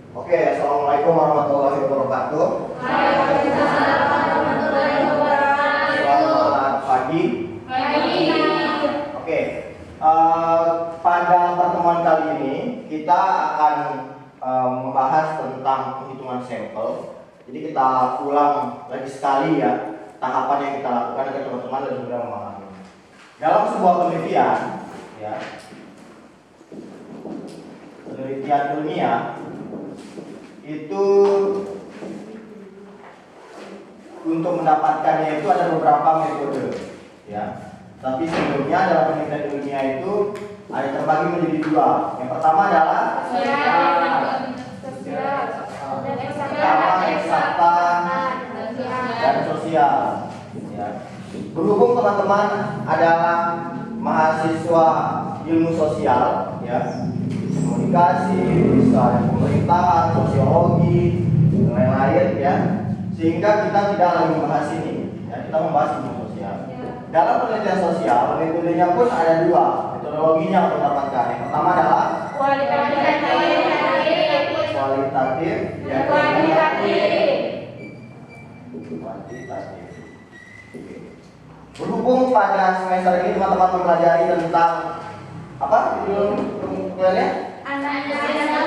Oke, assalamualaikum warahmatullahi wabarakatuh. Waalaikumsalam warahmatullahi wabarakatuh. Selamat pagi. Pagi. Oke, pada pertemuan kali ini kita akan membahas tentang penghitungan sampel. Jadi kita ulang lagi sekali ya tahapan yang kita lakukan agar teman-teman lebih mudah memahami. Dalam sebuah penelitian, ya, penelitian ilmiah itu untuk mendapatkannya itu ada beberapa metode, ya. Tapi sebelumnya dalam penelitian ilmiah itu ada terbagi menjadi dua. Yang pertama adalah eksakta dan sosial. Ya. Berhubung teman-teman adalah mahasiswa ilmu sosial, ya, komunikasi, bisa pemerintahan, sosiologi, dan lain-lain, ya, sehingga kita tidak lagi membahas ini, ya, kita membahas ilmu sosial. Dalam penelitian sosial, metodenya pun ada dua, metodologinya untuk mendapatkan. Yang pertama adalah kualitatif, ya, kuantitatif. Berhubung pada semester ini teman-teman mempelajari tentang apa kuliahnya?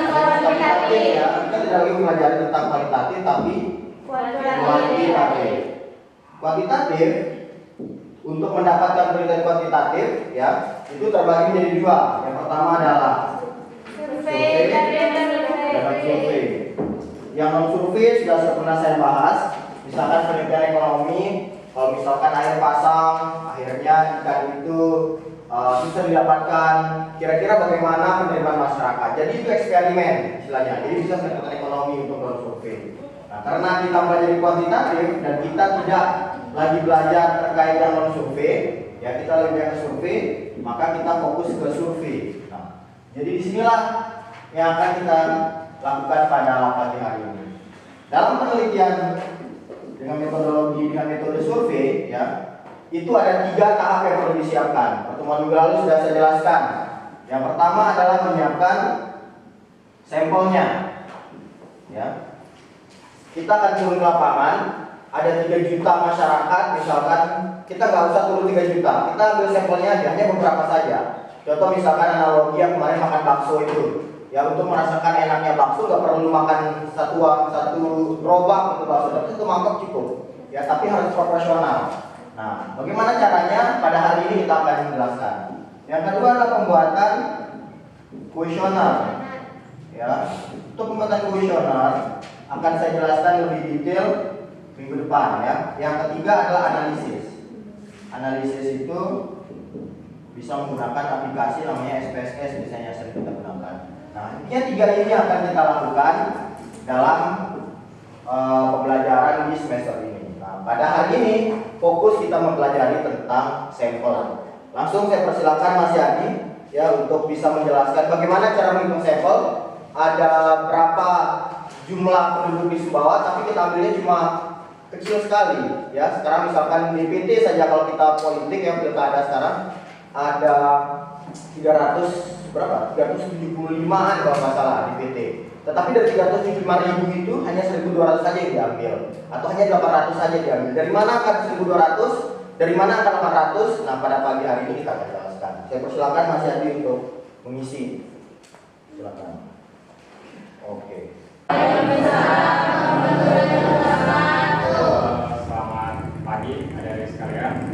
Kualitatif, ya. Kita tidak lagi mempelajari tentang kualitatif tapi kuantitatif. Kuantitatif untuk mendapatkan penelitian kuantitatif, ya, itu terbagi menjadi dua. Yang pertama adalah survei dan survei. Yang non survei sudah pernah saya bahas, misalkan penelitian ekonomi. Kalau misalkan air pasang, akhirnya ikan itu susah didapatkan, kira-kira bagaimana penerimaan masyarakat. Jadi itu eksperimen istilahnya. Jadi bisa pendekatan ekonomi untuk non-survei. Nah, karena kita belajar kuantitatif dan kita tidak lagi belajar terkait dengan non-survei, ya, kita lebih banyak survei, maka kita fokus ke survei. Nah, jadi disinilah yang akan kita lakukan pada pagi hari ini. Dalam penelitian dengan metodologi, dengan metode survei, ya, itu ada 3 tahap yang perlu disiapkan. Pertemuan minggu lalu sudah saya jelaskan. Yang pertama adalah menyiapkan sampelnya, ya. Kita akan turun ke lapangan, ada 3 juta masyarakat, misalkan kita nggak usah turun 3 juta, kita ambil sampelnya aja, hanya beberapa saja. Contoh misalkan analogi yang kemarin makan bakso itu. Ya, untuk merasakan enaknya bakso nggak perlu makan satu gerobak untuk bakso, tapi 1 mangkok cukup. Ya, tapi harus proporsional. Nah, bagaimana caranya? Pada hari ini kita akan menjelaskan. Yang kedua adalah pembuatan kuesioner. Ya, untuk pembuatan kuesioner akan saya jelaskan lebih detail minggu depan, ya. Yang ketiga adalah analisis. Analisis itu bisa menggunakan aplikasi namanya SPSS, biasanya sering kita gunakan. Nah, intinya 3 ini akan kita lakukan dalam pembelajaran di semester ini. Nah, pada hari ini fokus kita mempelajari tentang sampel. Langsung saya persilakan Mas Yani, ya, untuk bisa menjelaskan bagaimana cara menghitung sampel. Ada berapa jumlah penduduk di Sumbawa, tapi kita ambilnya cuma kecil sekali, ya. Sekarang misalkan DPT saja, kalau kita politik yang pilkada sekarang ada 375-an kalau nggak salah di PT. Tetapi dari 375.000 itu hanya 1.200 saja yang diambil, atau hanya 800 saja diambil. Dari mana angka 1.200? Dari mana angka 800? Nah, pada pagi hari ini kita akan jelaskan. Saya persilakan Mas Yadi untuk mengisi. Silakan. Oke. Selamat pagi adik-adik sekalian.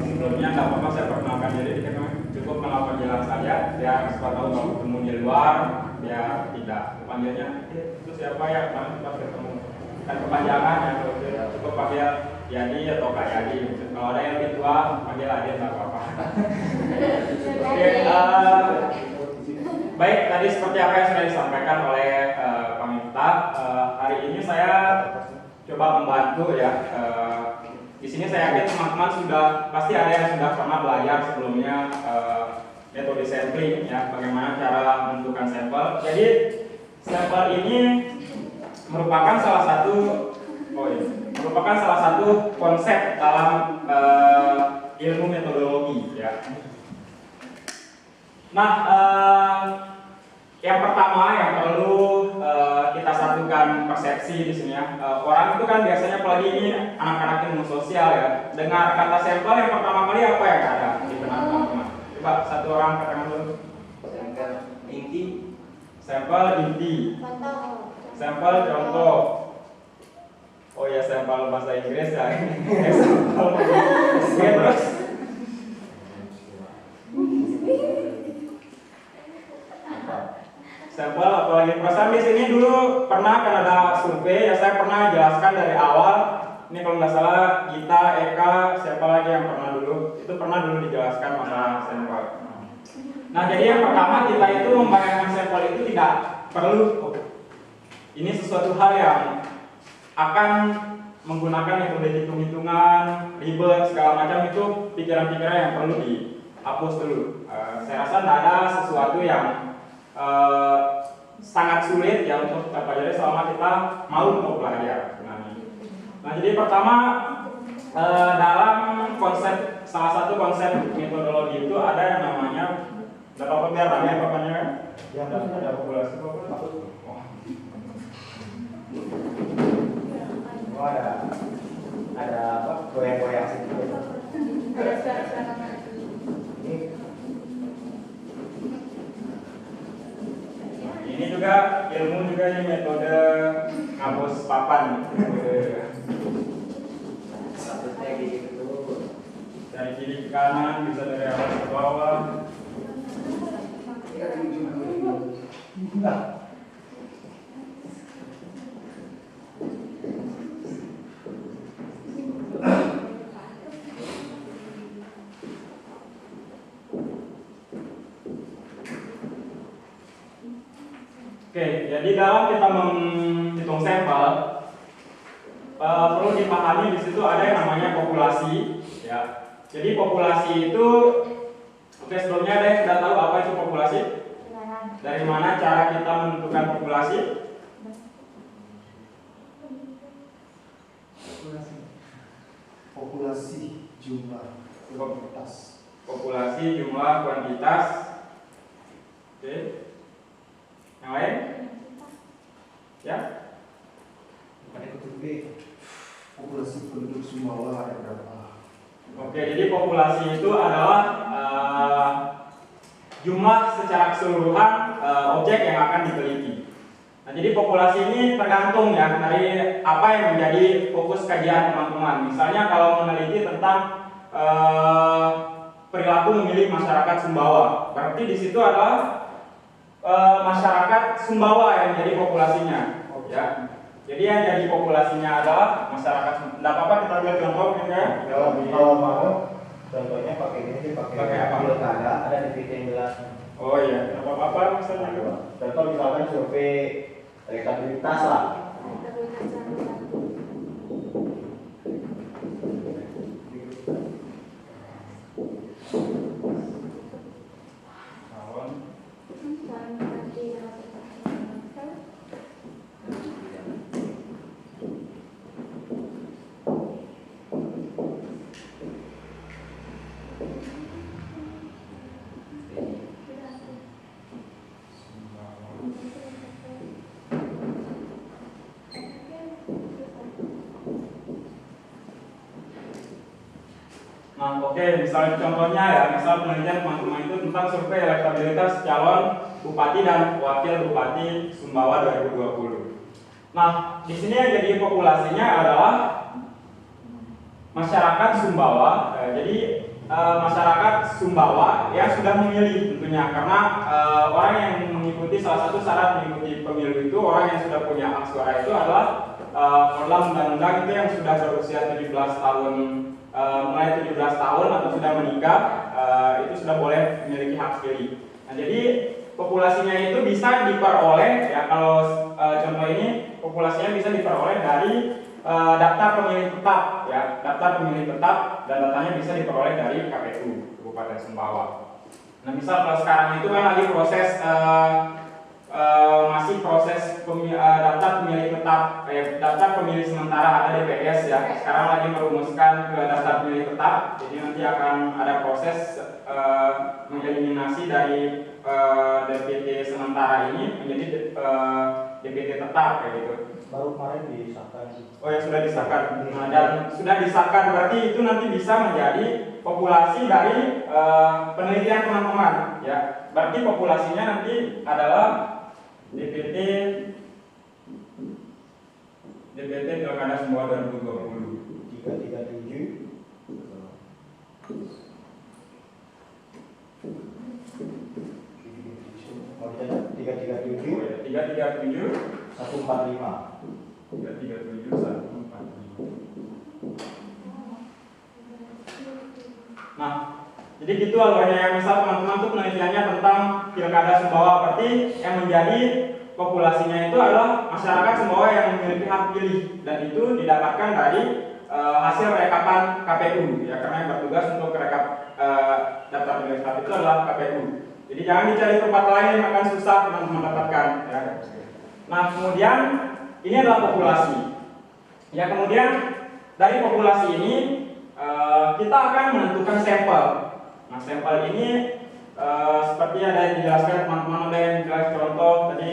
Sebelumnya nggak apa-apa saya perkenalkan diri, cukup kenal panggilan saya. Ya, siapa tahu kalau ketemu di luar, dia tidak panggilnya itu siapa ya, kemarin pas ketemu kan kepanjangan ya, cukup panggil Yani atau Kak Yani. Kalau ada yang lebih tua, panggil aja, nggak apa-apa. Oke, baik, tadi seperti apa yang sudah disampaikan oleh Pak Miftah, hari ini saya coba membantu, ya. Di sini saya yakin teman-teman sudah pasti ada yang sudah pernah belajar sebelumnya metode sampling, ya, bagaimana cara menentukan sampel. Jadi sampel ini merupakan salah satu konsep dalam ilmu metodologi, ya. Nah, yang pertama yang perlu persepsi di sini ya. Orang itu kan biasanya, apalagi ini anak-anak ilmu sosial ya, dengar kata sampel yang pertama kali apa yang ada di benak teman-teman? Coba satu orang katakan dulu. Inti. Sampel inti. Sampel contoh. Oh ya, sampel bahasa Inggris ya. Sampel. Oke, terus. Sampel apalagi perasaan di sini dulu pernah kan ada survei ya, saya pernah jelaskan dari awal. Ini kalau nggak salah Gita, Eka, siapa lagi yang pernah dulu? Itu pernah dulu dijelaskan masalah sampel. Nah, jadi yang pertama kita itu membayangkan sampel itu tidak perlu. Ini sesuatu hal yang akan menggunakan metode hitung-hitungan, ribet segala macam, itu pikiran-pikiran yang perlu dihapus dulu. Saya rasa tidak ada sesuatu yang sangat sulit ya untuk kita pelajari selama kita mau belajar. Nah, jadi pertama dalam konsep, salah satu konsep metodologi itu ada yang namanya, nggak tahu biar rame papanya ya, ada populasi ada apa? Goyang-goyang sedikit. Ini juga ilmu juga ini metode ngapus papan. Statusnya gitu. Dari kiri ke kanan, bisa dari atas ke bawah. Oke, jadi dalam kita menghitung sampel, perlu dipahami di situ ada yang namanya populasi, ya. Jadi populasi itu, oke, sebelumnya ada yang sudah tahu apa itu populasi? Dari mana cara kita menentukan populasi? Populasi jumlah kuantitas. Populasi jumlah kuantitas. Oke. Yang lain? Ya? Ada kutub B. Populasi penduduk Sumbawa ada berapa? Oke, jadi populasi itu adalah jumlah secara keseluruhan objek yang akan diteliti. Nah, jadi populasi ini tergantung ya dari apa yang menjadi fokus kajian teman-teman. Misalnya kalau meneliti tentang perilaku memilih masyarakat Sumbawa, berarti di situ adalah masyarakat Sumbawa yang menjadi populasinya, ya. Jadi yang jadi populasinya adalah masyarakat. Tidak apa-apa kita lihat contoh ya. Kalau mau, contohnya pakai ini sih, Pakai apa? pilkada, ada divisi yang jelas. Oh iya, tidak apa-apa misalnya. Contoh misalkan survei elektabilitas lah. Nah, oke, misalnya contohnya ya, misal penelitian teman-teman itu tentang survei elektabilitas calon bupati dan wakil bupati Sumbawa 2020. Nah, di sini yang jadi populasinya adalah masyarakat Sumbawa. Jadi masyarakat Sumbawa yang sudah memilih tentunya, karena orang yang mengikuti, salah satu syarat mengikuti pemilu itu orang yang sudah punya hak suara itu adalah dalam undang-undang itu yang sudah berusia 17 tahun, mulai 17 tahun atau sudah menikah, itu sudah boleh memiliki hak pilih. Nah, jadi populasinya itu bisa diperoleh ya, kalau contoh ini populasinya bisa diperoleh dari daftar pemilih tetap ya, daftar pemilih tetap, dan datanya bisa diperoleh dari KPU Kabupaten Sumbawa. Nah, misal kalau sekarang itu kan lagi proses masih proses daftar pemilih tetap, daftar pemilih sementara, ada DPS ya. Sekarang lagi merumuskan ke daftar pemilih tetap, jadi nanti akan ada proses mengeliminasi dari DPT sementara ini menjadi DPT DPT tetap kayak gitu. Baru kemarin disahkan. Oh ya sudah disahkan. Nah, dan sudah disahkan berarti itu nanti bisa menjadi populasi dari penelitian teman-teman ya. Berarti populasinya nanti adalah DPT Pilkada Sumbawa 2020. 337. Mau dicatat 337 Oh ya, 337 145. 337 145. Nah, jadi gitu alurnya ya. Misal teman-teman tuh penelitiannya tentang Pilkada Sumbawa, berarti yang menjadi populasinya itu adalah masyarakat Sumbawa yang memiliki hak pilih, dan itu didapatkan dari hasil rekapan KPU ya, karena yang bertugas untuk merekap daftar pemilih tetap itu adalah KPU. Jadi jangan dicari tempat lain, akan susah teman-teman dapatkan ya. Nah, kemudian ini adalah populasi. Ya, kemudian dari populasi ini kita akan menentukan sampel. Nah, sampel ini seperti ada yang dijelaskan teman-teman, ada yang jelas contoh tadi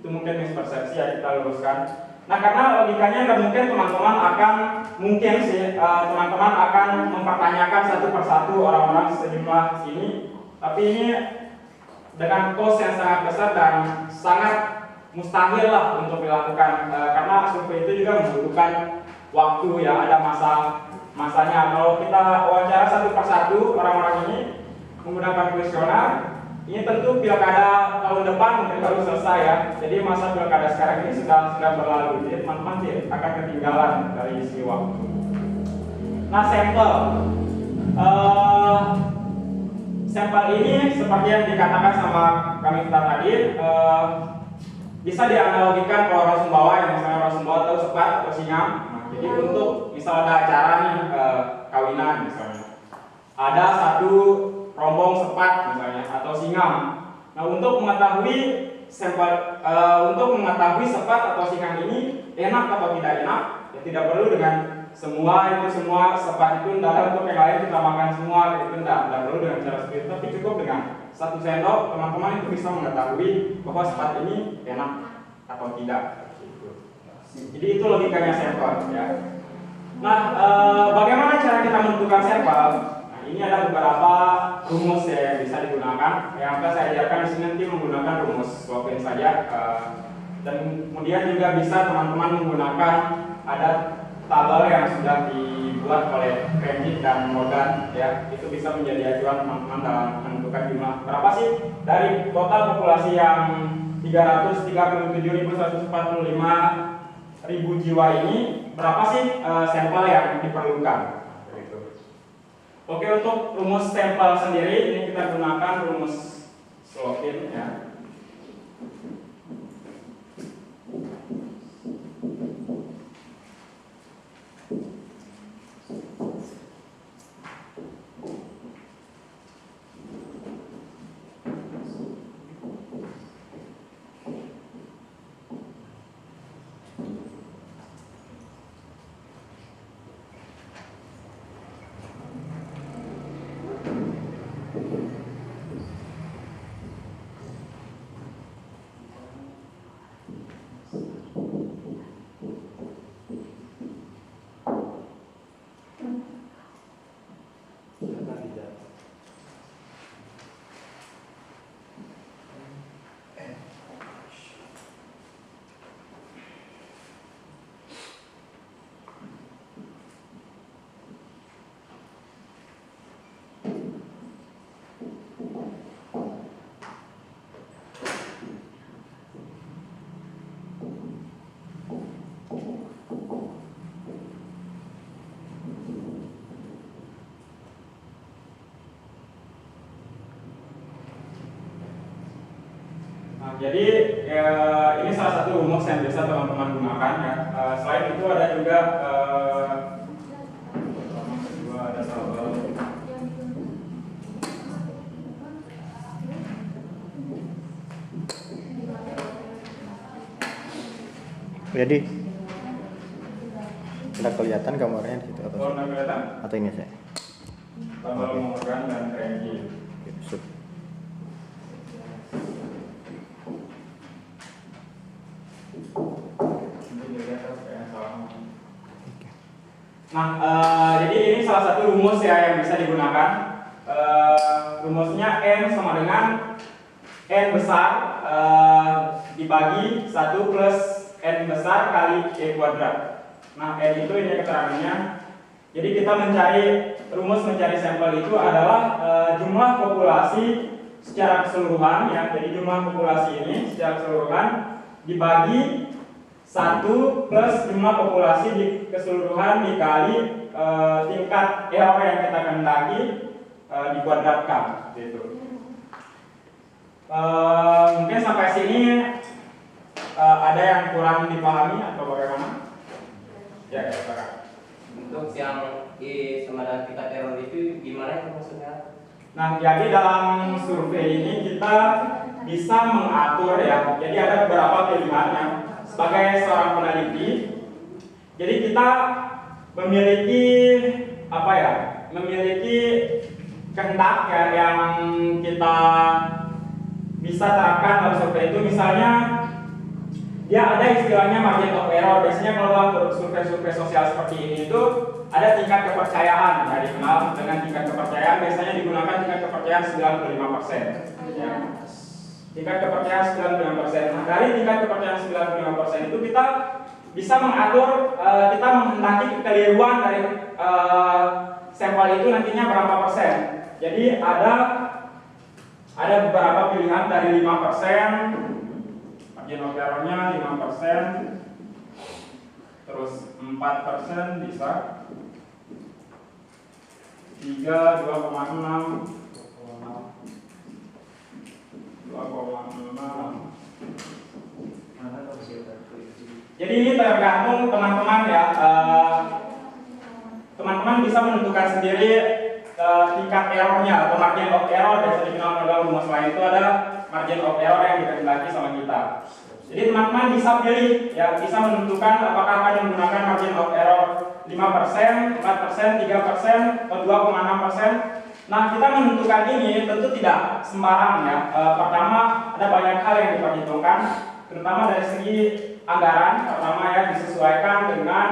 itu mungkin mispersepsi ya, kita luruskan. Nah, karena logikanya nggak mungkin teman-teman akan teman-teman akan mempertanyakan satu persatu orang-orang sejumlah ini, tapi ini dengan cost yang sangat besar dan sangat mustahil lah untuk dilakukan, karena survei itu juga membutuhkan waktu ya, ada masanya. Kalau kita wawancara satu persatu orang-orang ini menggunakan kuesioner, ini tentu pilkada tahun depan mungkin baru selesai ya. Jadi masa pilkada sekarang ini sudah berlalu, jadi teman-teman akan ketinggalan dari sisi waktu. Nah, sampel ini seperti yang dikatakan sama kami tadi, bisa dianalogikan ke orang Sumbawa, yang misalnya orang Sumbawa tahu sepat atau singam. Nah, jadi untuk misal ada acara nih, kawinan misalnya, ada satu rombong sepat misalnya atau singam. Nah, untuk mengetahui sepat atau singam ini enak atau tidak enak, ya tidak perlu dengan semua sepat itu tidak, untuk yang lain kita makan semua itu tidak perlu dengan cara seperti itu, tapi cukup dengan satu sendok teman-teman itu bisa mengetahui bahwa sepat ini enak atau tidak. Jadi itu logikanya sampel ya. Nah, bagaimana cara kita menentukan sampel? Nah, ini ada beberapa rumus ya yang bisa digunakan. Yang akan saya ajarkan di sini nanti menggunakan rumus Slovin saja, dan kemudian juga bisa teman-teman menggunakan ada tabel yang sudah dibuat oleh Cambridge dan Morgan ya, itu bisa menjadi acuan teman-teman dalam menentukan jumlah berapa sih dari total populasi yang 337.145.000 jiwa ini, berapa sih sampel yang diperlukan gitu. Oke, untuk rumus sampel sendiri ini kita gunakan rumus Slovin ya. Jadi ini salah satu rumus yang biasa teman-teman gunakan ya. Selain itu ada juga ada tabel. Jadi tidak kelihatan gambarnya di situ atau? Oh, tidak kelihatan? Atau ini saya? Tabel Morgan dan Cambridge. Nah, jadi ini salah satu rumus ya yang bisa digunakan. Rumusnya N sama dengan N besar dibagi 1 plus N besar kali E kuadrat. Nah, N itu ini keterangannya. Jadi kita rumus mencari sampel itu adalah jumlah populasi secara keseluruhan ya. Jadi jumlah populasi ini secara keseluruhan dibagi 1 plus jumlah populasi di keseluruhan dikali tingkat error yang kita kehendaki dikuadratkan gitu. Mungkin sampai sini ada yang kurang dipahami atau bagaimana? Ya, silakan. Untuk yang I sama dengan tingkat error itu gimana itu maksudnya? Nah, jadi dalam survei ini kita bisa mengatur ya. Jadi ada beberapa pilihan yang sebagai seorang peneliti. Jadi kita memiliki apa ya? Memiliki kehendak ya, yang kita bisa terapkan dalam survei itu. Misalnya dia ada istilahnya margin of error. Biasanya kalau dalam survei-survei sosial seperti ini itu ada tingkat kepercayaan ya, dikenal dengan tingkat kepercayaan. Biasanya digunakan tingkat kepercayaan 95% ya. Tingkat kepercayaan 95%. Nah, dari tingkat kepercayaan 95% itu kita bisa mengatur, kita menghendaki kekeliruan dari sampel itu nantinya berapa persen. Jadi ada beberapa pilihan dari 5%, margin of error-nya 5%, terus 4% bisa, 3, 2,6, 2,6. Jadi ini tergantung teman-teman ya. Teman-teman bisa menentukan sendiri tingkat errornya atau margin of error. Biasa dikenal dalam rumus lain itu ada margin of error yang dikehendaki sama kita. Jadi teman-teman bisa pilih ya, bisa menentukan apakah akan menggunakan margin of error 5%, 4%, 3%, atau 2,6%. Nah, kita menentukan ini tentu tidak sembarang ya. Pertama, ada banyak hal yang diperhitungkan, terutama dari segi anggaran. Pertama ya, disesuaikan dengan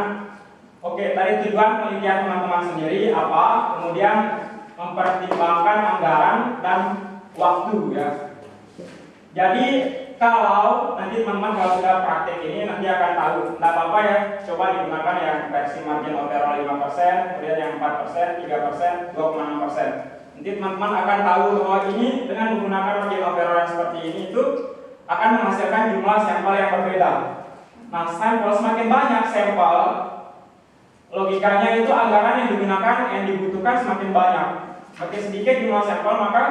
tadi tujuan penelitian teman-teman sendiri apa, kemudian mempertimbangkan anggaran dan waktu ya. Jadi kalau nanti teman-teman kalau sudah praktek ini nanti akan tahu, tidak apa-apa ya, coba digunakan yang versi margin of error 5%, kemudian yang 4%, 3%, 2,6%. Nanti teman-teman akan tahu bahwa ini dengan menggunakan margin of error yang seperti ini itu akan menghasilkan jumlah sampel yang berbeda. Nah, sampel semakin banyak sampel, logikanya itu anggaran yang digunakan, yang dibutuhkan semakin banyak. Semakin sedikit jumlah sampel maka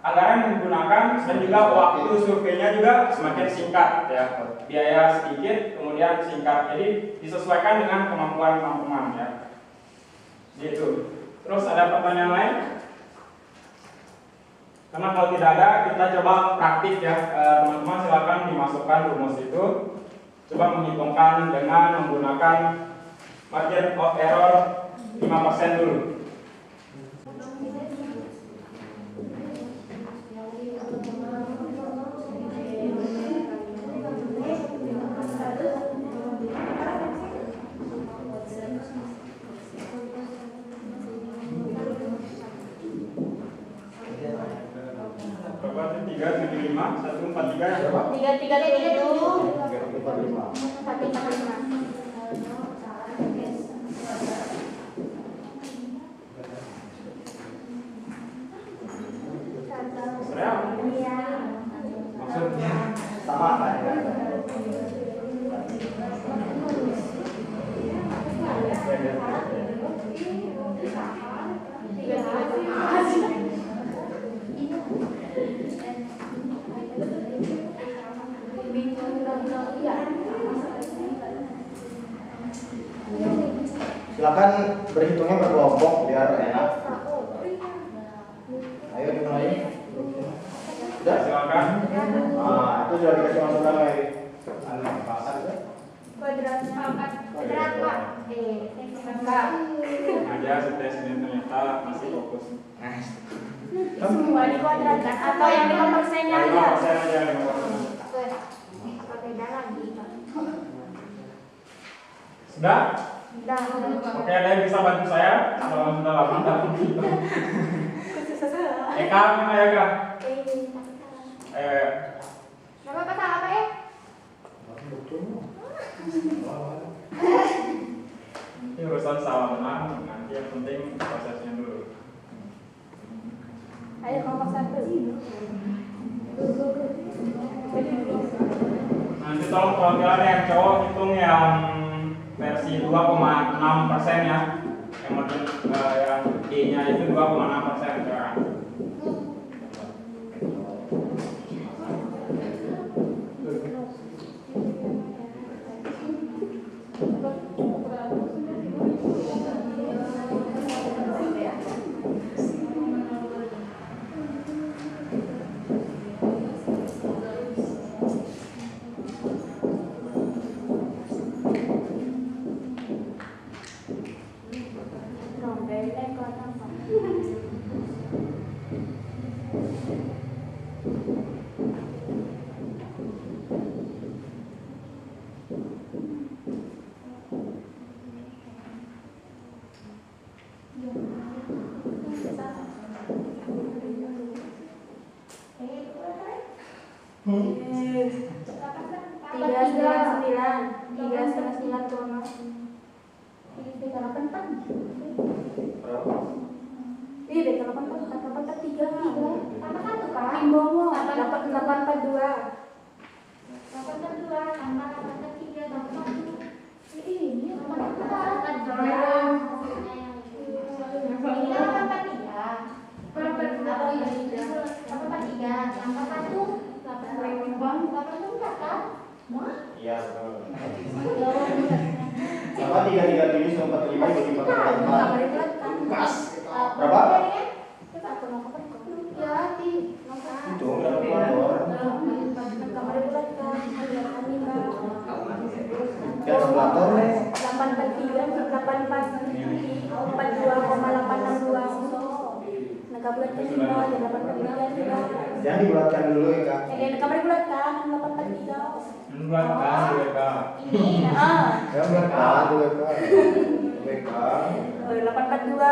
anggaran yang digunakan dan juga waktu surveinya juga semakin singkat ya. Biaya sedikit kemudian singkat. Jadi disesuaikan dengan kemampuan teman-teman ya. Gitu. Terus ada pertanyaan lain? Karena kalau tidak ada, kita coba praktik ya. Teman-teman silakan dimasukkan rumus itu. Coba menghitungkan dengan menggunakan margin of error 5% dulu. Coba 375, 143 ya Pak? 333 dulu. 345. 145. Maksudnya sama kan ya? Silakan berhitungnya berkelompok biar enak. Ayo dimulai. Sudah? Silakan. Nah, itu sudah dikasih masukan lagi. Pasar itu? Kuadrat Pak. Aja tes ini ternyata masih fokus. Semua dikuadratkan atau yang 5%-nya aja. 5% aja 5%. Beda lagi. Sudah? Sudah. Oke, ada yang bisa bantu saya? Kalau sudah lama nggak begitu. Susah salah. Eka, mana ya Eka? Ini takut salah. Nama apa salah apa ya? Ini urusan salah menang, nanti yang penting prosesnya dulu. Ayo kelompok 1. Nanti tolong perwakilan yang cowok hitung yang versi 2,6% ya. Yang D-nya itu 2,6% sekarang. Iya, betul. Sama 3 sama 45 bagi 44. Pas. Berapa? Itu udah keluar. Ya kalkulator nih. 843 jangan dibulatkan dulu ya Kak. Bulatkan dulu ya Kak. Ini. Ya bulatkan dulu ya Kak. 842,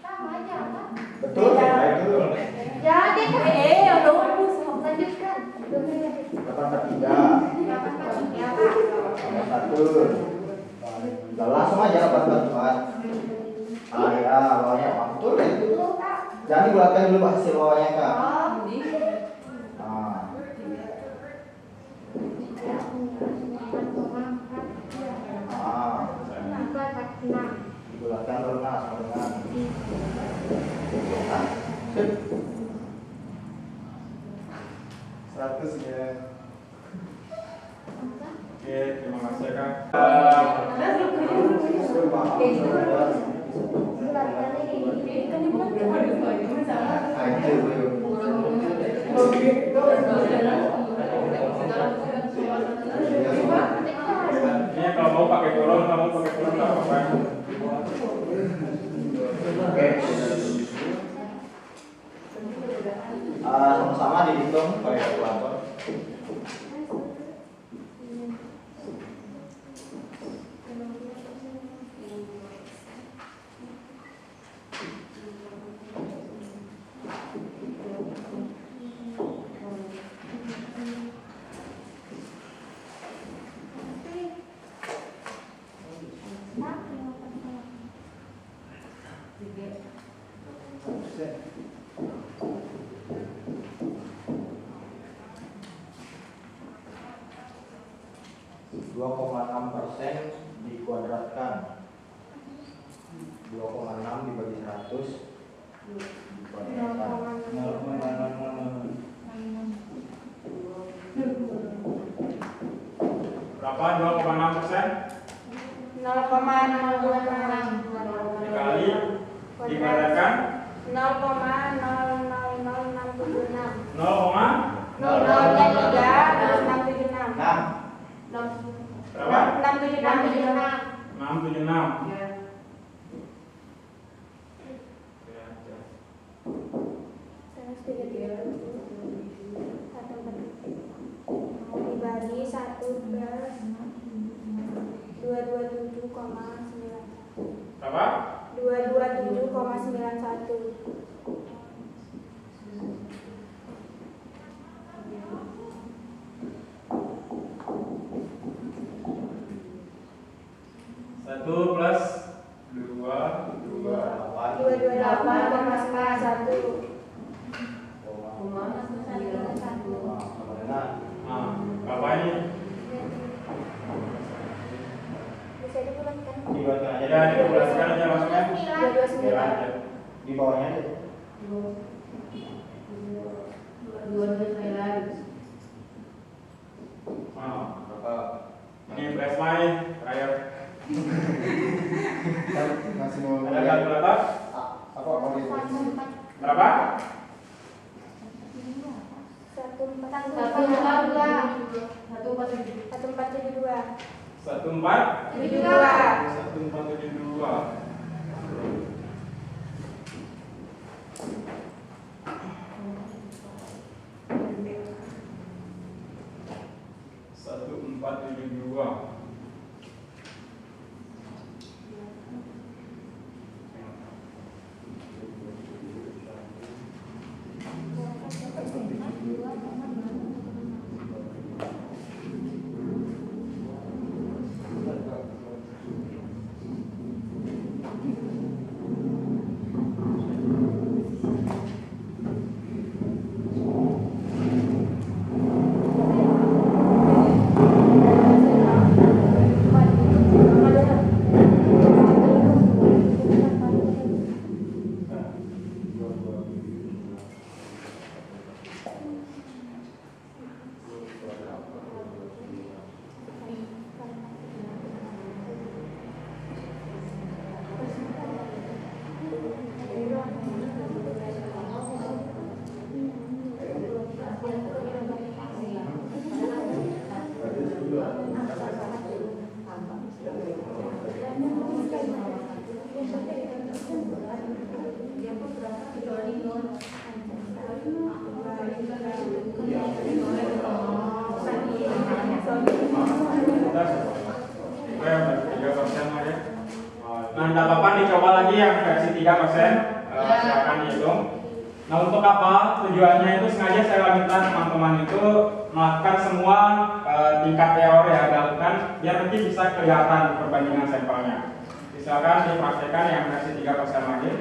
sama aja Kak. Betul ya itu. Jadi lanjutkan. 843. Udah langsung aja 844. Ya, bawahnya betul ya itu. Jangan dibulatkan dulu hasil bawahnya Kak. Dibulatkan dulu Mas, sama dengan. Sip. 100 ya. Oke, terima kasih Kak. Ini kalau mau pakai turun, nggak apa-apa. Oke. Sama-sama dihitung pakai kalkulator. Dikuadratkan 2,6 dibagi 100 dikuadratkan berapa? 2,6%? 0,026 dikali dikuadratkan 0,000676 0,03676 berapa? 676 676. dibagi 1 plus 22 Berapa? 227,91. Satu plus dua 228,91. Nah, berapa ini? Bisa dibulatkan. Dibuatkan aja. Ya, dibulatkan aja langsungnya. 229. Di bawahnya aja. Nah, Berapa? ini baseline terakhir. Masih mau Ada kalkulator? apa Berapa? 1472. 1472. Satu empat tujuh dua. Nah, tidak apa-apa dicoba lagi yang versi 3%. Silakan dihitung. Nah, untuk apa? Tujuannya itu sengaja saya minta teman-teman itu melakukan semua tingkat error yang dilakukan biar nanti bisa kelihatan perbandingan sampelnya. Silakan dipraktekkan yang versi 3% lagi.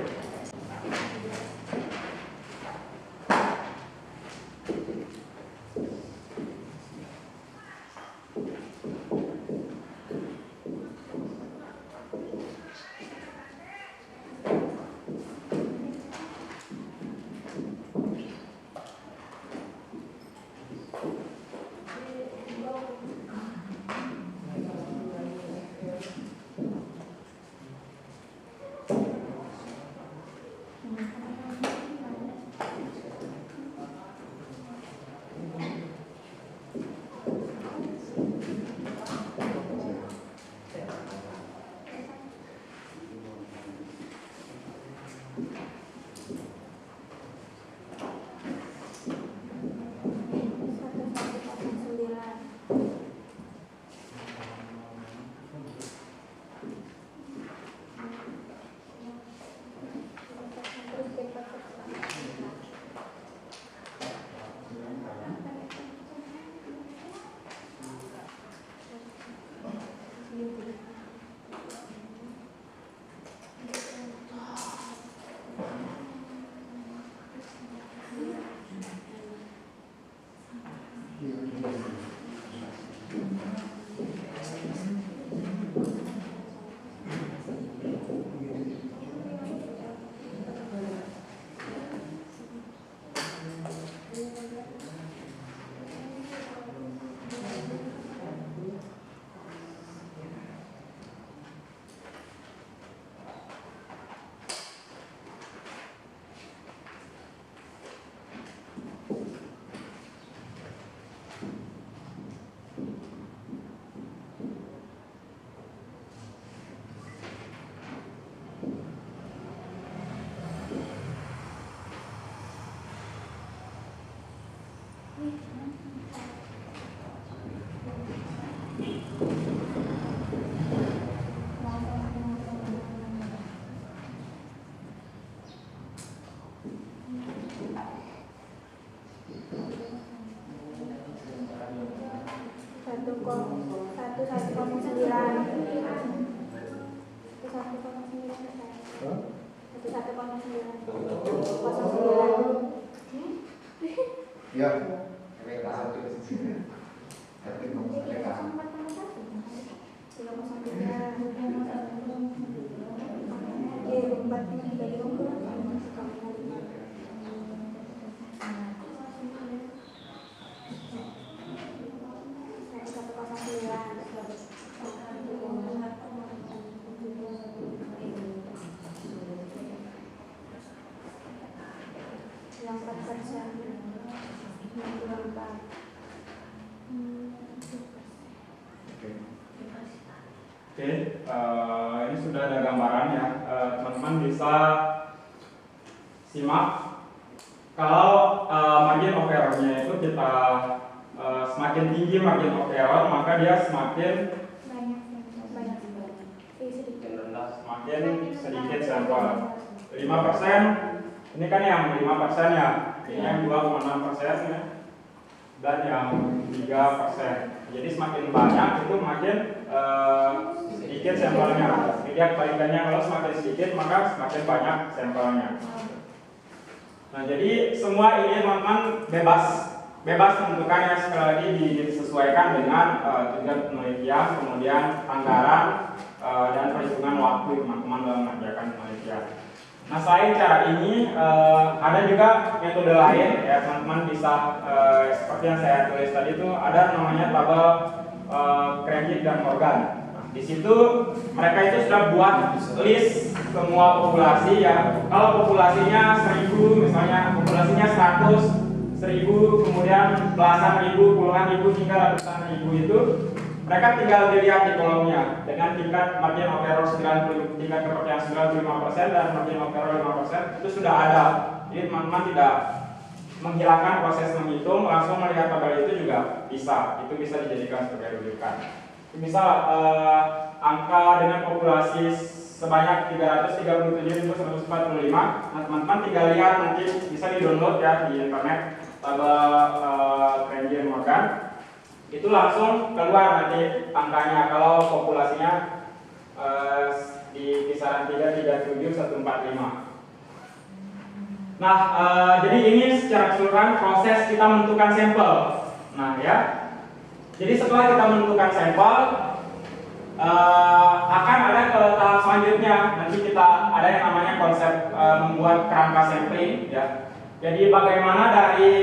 Ya. Oke, ini sudah ada gambaran ya, teman-teman bisa simak. Kalau margin of error-nya itu kita semakin tinggi margin of error, maka dia semakin sedikit sampel. 5%, ini kan yang 5% ya, ini yang 2,6% ya, dan yang 3%. Jadi semakin banyak itu makin sedikit sampelnya. Lihat kebalikannya, kalau semakin sedikit maka semakin banyak sampelnya. Nah, jadi semua ini teman-teman bebas menentukannya, sekali lagi disesuaikan dengan tujuan penelitian, kemudian anggaran dan perhitungan waktu teman-teman dalam mengerjakan penelitian. Nah, selain cara ini ada juga metode lain ya, teman-teman bisa seperti yang saya tulis tadi itu ada namanya tabel Craig dan Morgan. Nah, di situ mereka itu sudah buat list semua populasi ya. Kalau populasinya 1000 misalnya, populasinya 100, 1000, kemudian belasan ribu, puluhan ribu hingga ratusan ribu itu, mereka tinggal dilihat di kolomnya dengan tingkat margin of error 90, tingkat kepercayaan 95% dan margin of error 5%, itu sudah ada. Jadi teman-teman tidak menghilangkan proses menghitung, langsung melihat tabel itu juga bisa. Itu bisa dijadikan sebagai rujukan. Misal angka dengan populasi sebanyak 337.145, nah teman-teman tinggal lihat, nanti bisa di-download ya di internet tabel Craig Morgan. Itu langsung keluar nanti angkanya kalau populasinya di kisaran 337.145. Nah, jadi ini secara keseluruhan proses kita menentukan sampel. Nah ya, jadi setelah kita menentukan sampel, akan ada ke tahap selanjutnya. Nanti kita ada yang namanya konsep membuat kerangka sampling ya. Jadi bagaimana dari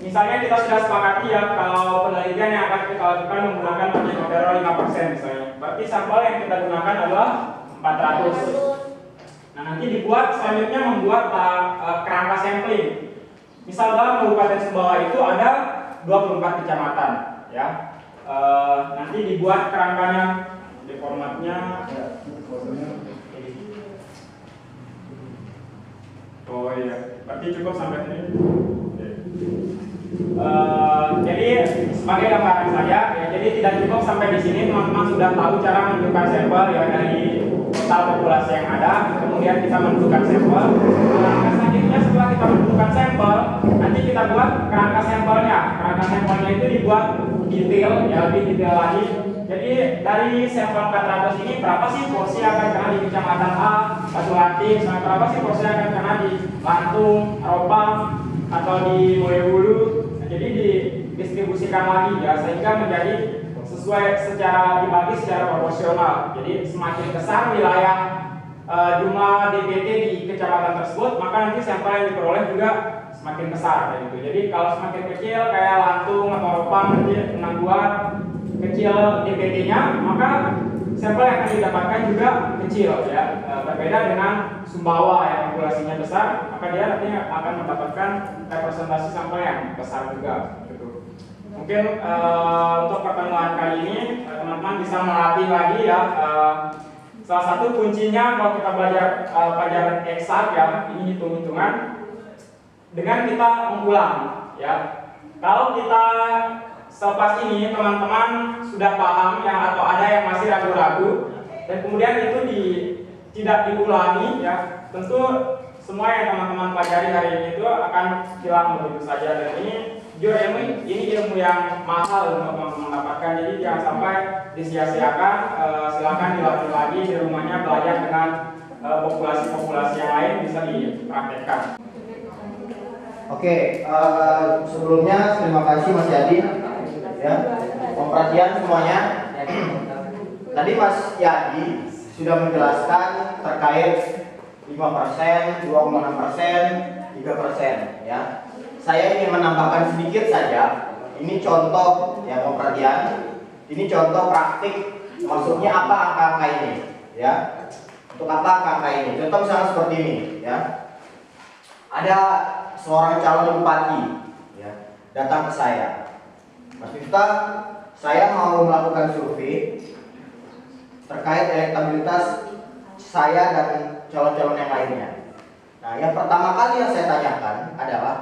misalnya kita sudah sepakati ya, kalau penelitian yang akan kita lakukan menggunakan margin of error 5% misalnya, berarti sampel yang kita gunakan adalah 400. Nah, nanti dibuat selanjutnya membuat kerangka sampling. Misal dalam Kabupaten Sumbawa itu ada 24 kecamatan ya. Nanti dibuat kerangkanya, di formatnya oh iya, berarti cukup sampai sini. Jadi sebagai gambaran saja ya, jadi tidak cukup sampai di sini, teman-teman sudah tahu cara menentukan sampel ya dari total populasi yang ada, kemudian kita menentukan sampel. Langkah selanjutnya setelah kita menentukan sampel, nanti kita buat kerangka sampelnya. Kerangka sampelnya itu dibuat detail ya, lebih detail lagi. Jadi dari sampel 400 ini berapa sih porsi yang akan kena di kecamatan A, Baturanti, berapa sih porsi yang akan kena di Lantung, Ropang, atau di Mulewulu. Nah, jadi didistribusikan lagi ya, sehingga menjadi sesuai secara dibagi secara proporsional. Jadi semakin besar wilayah jumlah DPT di kecamatan tersebut, maka nanti sampel yang diperoleh juga semakin besar gitu. Jadi kalau semakin kecil kayak Lantung atau Ropang, nanti Penangguan kecil DPT-nya, maka sampel yang akan didapatkan juga kecil ya. Berbeda dengan Sumbawa yang populasinya besar, maka dia nantinya akan mendapatkan representasi sampel yang besar juga gitu. Mungkin untuk pertemuan kali ini teman-teman bisa melatih lagi ya. Salah satu kuncinya kalau kita belajar pelajaran eksak ya, ini hitung-hitungan, dengan kita mengulang ya. Kalau kita selepas ini teman-teman sudah paham yang atau ada yang masih ragu-ragu dan kemudian itu tidak diulangi ya, tentu semua yang teman-teman pelajari hari ini itu akan hilang begitu saja, dan ini jujur ini ilmu yang mahal untuk mendapatkan, jadi jangan sampai disia-siakan. Silakan dilatih lagi di rumahnya, belajar dengan populasi-populasi yang lain, bisa dipraktekkan. Oke, sebelumnya terima kasih Mas Yadi ya, perhatian semuanya. Tadi Mas Yadi sudah menjelaskan terkait 5%, 2,6%, 3% ya. Saya ingin menambahkan sedikit saja. Ini contoh ya, perhatian. Ini contoh praktik. Maksudnya apa angka-angka ini ya? Untuk apa angka-angka ini? Contoh misalnya seperti ini ya. Ada seorang calon bupati ya, datang ke saya. Mas Miftah, saya mau melakukan survei terkait elektabilitas saya dan calon-calon yang lainnya. Nah, yang pertama kali yang saya tanyakan adalah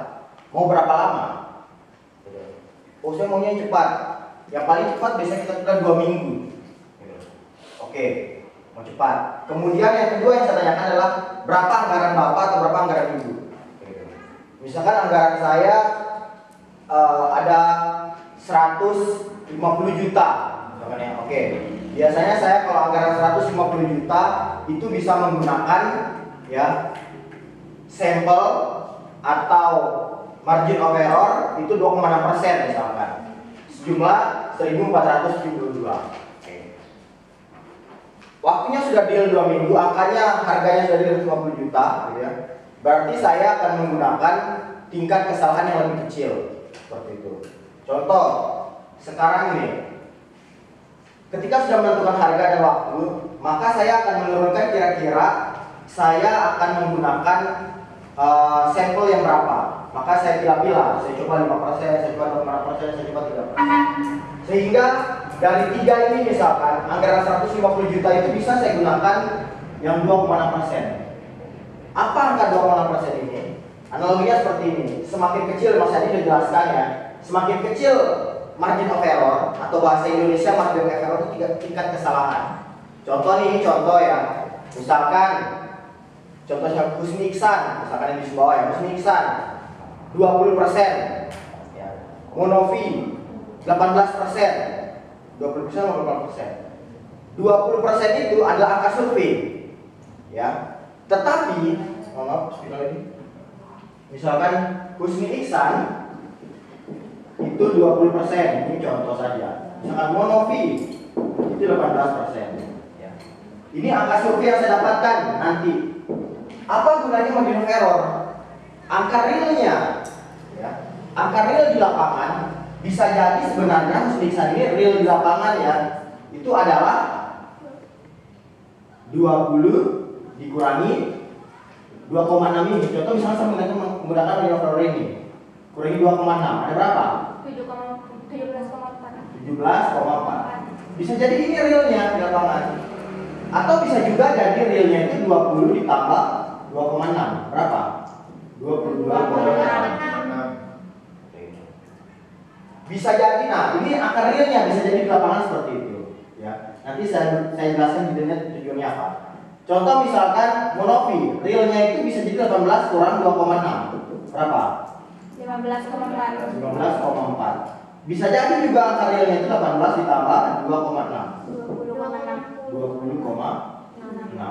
mau berapa lama? Oh, saya maunya yang cepat. Yang paling cepat biasanya kita 2 minggu. Oke, mau cepat. Kemudian yang kedua yang saya tanyakan adalah berapa anggaran Bapak atau berapa anggaran Ibu? Misalkan anggaran saya ada 150 juta. Misalkan ya, oke. Biasanya saya kalau anggaran 150 juta itu bisa menggunakan ya sampel atau margin of error itu 2,6% misalkan. Sejumlah 1.472. Oke. Waktunya sudah deal 2 minggu, angkanya harganya sudah deal 50 juta gitu ya. Berarti saya akan menggunakan tingkat kesalahan yang lebih kecil seperti itu. Contoh, sekarang ini ketika sudah menentukan harga dan waktu, maka saya akan menurunkan kira-kira saya akan menggunakan sampel yang berapa. Maka saya pilih-pilih, saya coba 5%, saya coba 2,6%, saya coba 3%. Sehingga dari 3 ini misalkan anggaran 150 juta itu bisa saya gunakan yang 2,6%. Apa angka 2,6% ini? Analoginya seperti ini. Semakin kecil, Mas Adi sudah jelaskan ya, semakin kecil margin of error atau bahasa Indonesia margin of error itu tingkat kesalahan. Contoh nih, contoh ya. Misalkan contohnya Husni Iksan, misalkan yang di bawah ya, Husni Iksan 20%, ya. Monovi 18%, 20% atau 18%. 20% itu adalah angka survei, ya. Tetapi, misalkan Husni Iksan itu 20%, ini contoh saja. Misalkan Monovi itu 18%. Ya. Ini angka survei yang saya dapatkan nanti. Apa gunanya margin of error? Angka realnya, ya. Angka real di lapangan bisa jadi sebenarnya Husni Iksan ini real di lapangan ya, itu adalah 20 dikurangi 2,6 ini. Contoh misalnya saya menggunakan margin of error ini, kurangi 2,6, ada berapa? 17,4. Bisa jadi ini realnya di lapangan. Atau bisa juga jadi realnya itu 20 ditambah 2,6. Berapa? 22,6. Bisa jadi, nah ini angka realnya bisa jadi di lapangan seperti itu. Ya, nanti saya jelaskan detailnya tujuannya apa. Contoh misalkan Monovi, realnya itu bisa jadi 18 kurang 2,6. Berapa? 15,4. 19,4. Bisa jadi juga angka realnya itu 18 ditambah 2,6. 20,6.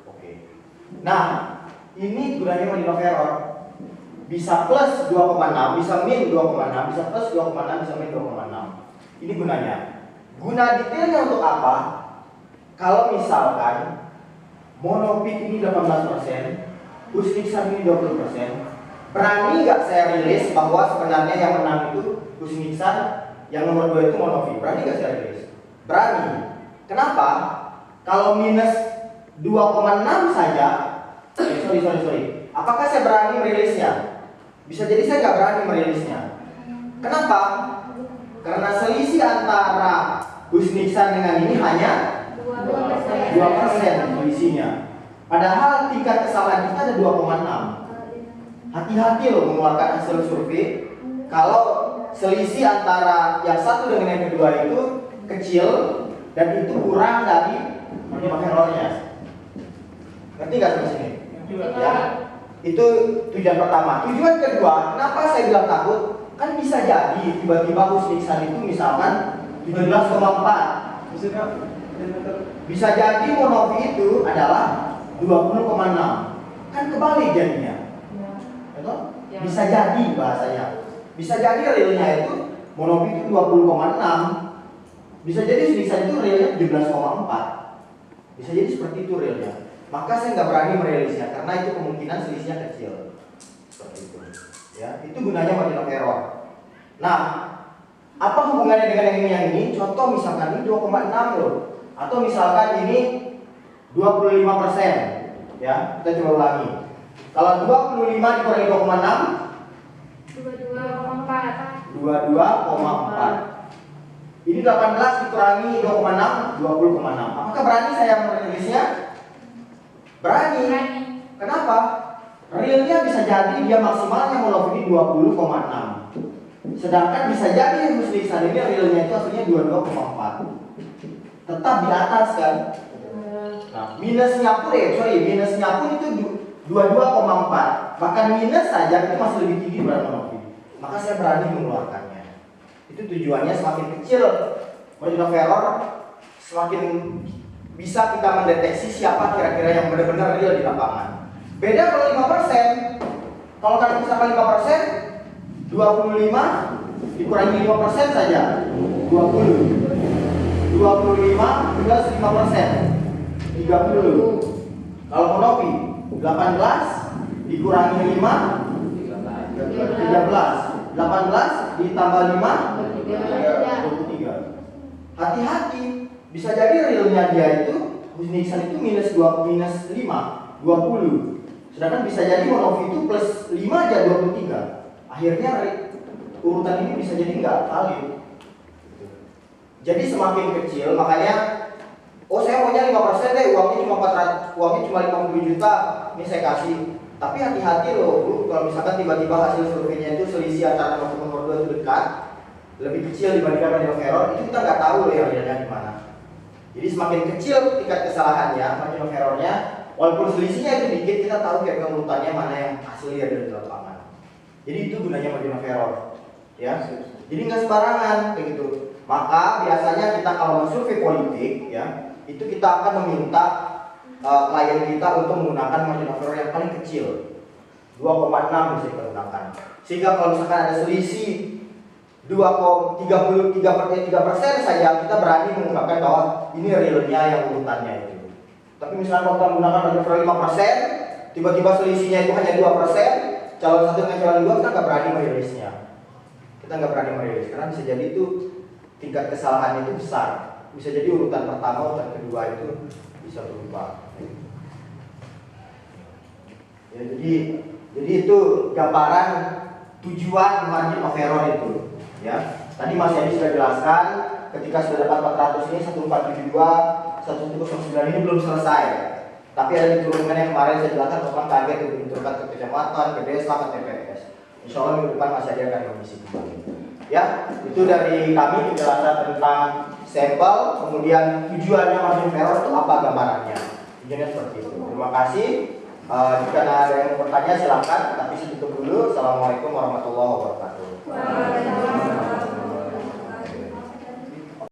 Oke. Nah, ini gunanya margin of error. Bisa plus 2,6, bisa min 2,6, bisa plus 2,6, bisa min 2,6. Ini gunanya. Guna detailnya untuk apa? Kalau misalkan Monopic ini 18%, Husni Iksan ini 20%, berani nggak saya rilis bahwa sebenarnya yang menang itu Husni Iksan, yang nomor 2 itu Monovi? Berani nggak saya rilis? Berani. Kenapa? Kalau minus 2,6 saja, sorry. Apakah saya berani merilisnya? Bisa jadi saya nggak berani merilisnya. Kenapa? Karena selisih antara Husni Iksan dengan ini hanya 2% selisihnya. Padahal tingkat kesalahan kita ada 2,6. Hati-hati loh mengeluarkan hasil survei. Kalau selisih antara yang satu dengan yang kedua itu kecil dan itu kurang dari margin of error-nya. Ngerti nggak sampai sini? Ya. Itu tujuan pertama. Tujuan kedua, kenapa saya bilang takut? Kan bisa jadi tiba-tiba Husniksan itu misalkan 17,4. Bisa jadi Monovi itu adalah 20,6. Kan kebalik jadinya. Betul? Bisa jadi bahasanya. Bisa jadi realnya itu Monovi itu 20,6. Bisa jadi Husniksan itu realnya 17,4. Bisa jadi seperti itu realnya. Maka saya nggak berani merilisnya karena itu kemungkinan selisihnya kecil. Seperti itu. Ya, itu gunanya margin of error. Nah, apa hubungannya dengan yang ini? Contoh misalkan ini 2,6 loh. Atau misalkan ini 25%. Ya, kita coba ulangi. Kalau 25 dikurangi 2,6, 22,4. 22,4. Ini 18 dikurangi 2,6, 20,6. Apakah berani saya merilisnya? Berani. Kenapa? Realnya bisa jadi dia maksimalnya Monovi 20,6. Sedangkan bisa jadi Husniksan ini realnya itu aslinya 22,4. Tetap di atas kan? Nah, minusnya pun itu 22,4. Bahkan minus saja itu masih lebih tinggi daripada Monovi. Maka saya berani mengeluarkannya. Itu tujuannya semakin kecil margin of error, semakin bisa kita mendeteksi siapa kira-kira yang benar-benar real di lapangan. Beda kalau 5%. Kalau kalian misalkan 5%, 25 dikurangi 5% saja, 20. 25 plus 5%, 30. Kalau Monovi 18 dikurangi 5, 13. 18 ditambah 5, 23. Hati-hati, bisa jadi realnya dia itu Husniksan itu minus 5, 20. Sedangkan bisa jadi Monovi itu plus 5 aja 23. Akhirnya urutan ini bisa jadi nggak valid. Jadi semakin kecil, makanya saya maunya 5% deh, uangnya cuma 400, uangnya cuma 50 juta, ini saya kasih. Tapi hati-hati loh, Bu, kalau misalkan tiba-tiba hasil surveinya itu selisih antara nomor 2 itu dekat, lebih kecil dibandingkan margin of error, itu kita nggak tahu loh yang realnya di mana. Jadi semakin kecil tingkat kesalahannya, margin of errornya, walaupun selisihnya itu dikit, kita tahu kayak urutannya mana yang asli dari lapangan. Jadi itu gunanya margin of error, ya. Jadi nggak sembarangan kayak gitu. Maka biasanya kita kalau mensurvei politik, ya, itu kita akan meminta klien kita untuk menggunakan margin of error yang paling kecil, 2,6 bisa kita gunakan. Sehingga kalau misalkan ada selisih 3% saja, kita berani mengungkapkan bahwa ini realnya yang urutannya itu. Tapi misalnya kalau kita menggunakan margin of error 5%, tiba-tiba selisihnya itu hanya 2%, calon 1 dengan calon 2, kita nggak berani merilisnya. Kita nggak berani merilis karena bisa jadi itu tingkat kesalahannya itu besar. Bisa jadi urutan pertama, urutan kedua itu bisa berubah. Ya, jadi itu gambaran tujuan margin of error itu. Ya, tadi Mas Yadi sudah jelaskan ketika sudah dapat 400 ini 1472, 1109 ini belum selesai. Tapi ada diturunkan yang kemarin saya jelaskan tentang target untuk diturunkan ke kecamatan, ke desa, ke TPS. Insya Allah minggu depan Mas Yadi akan mengisi kembali. Ya, itu dari kami penjelasan tentang sampel, kemudian tujuannya margin of error itu apa gambarannya. Tujuannya seperti itu. Terima kasih. Jika ada yang bertanya silakan, tapi saya tutup dulu. Assalamualaikum warahmatullahi wabarakatuh. Waalaikumsalam.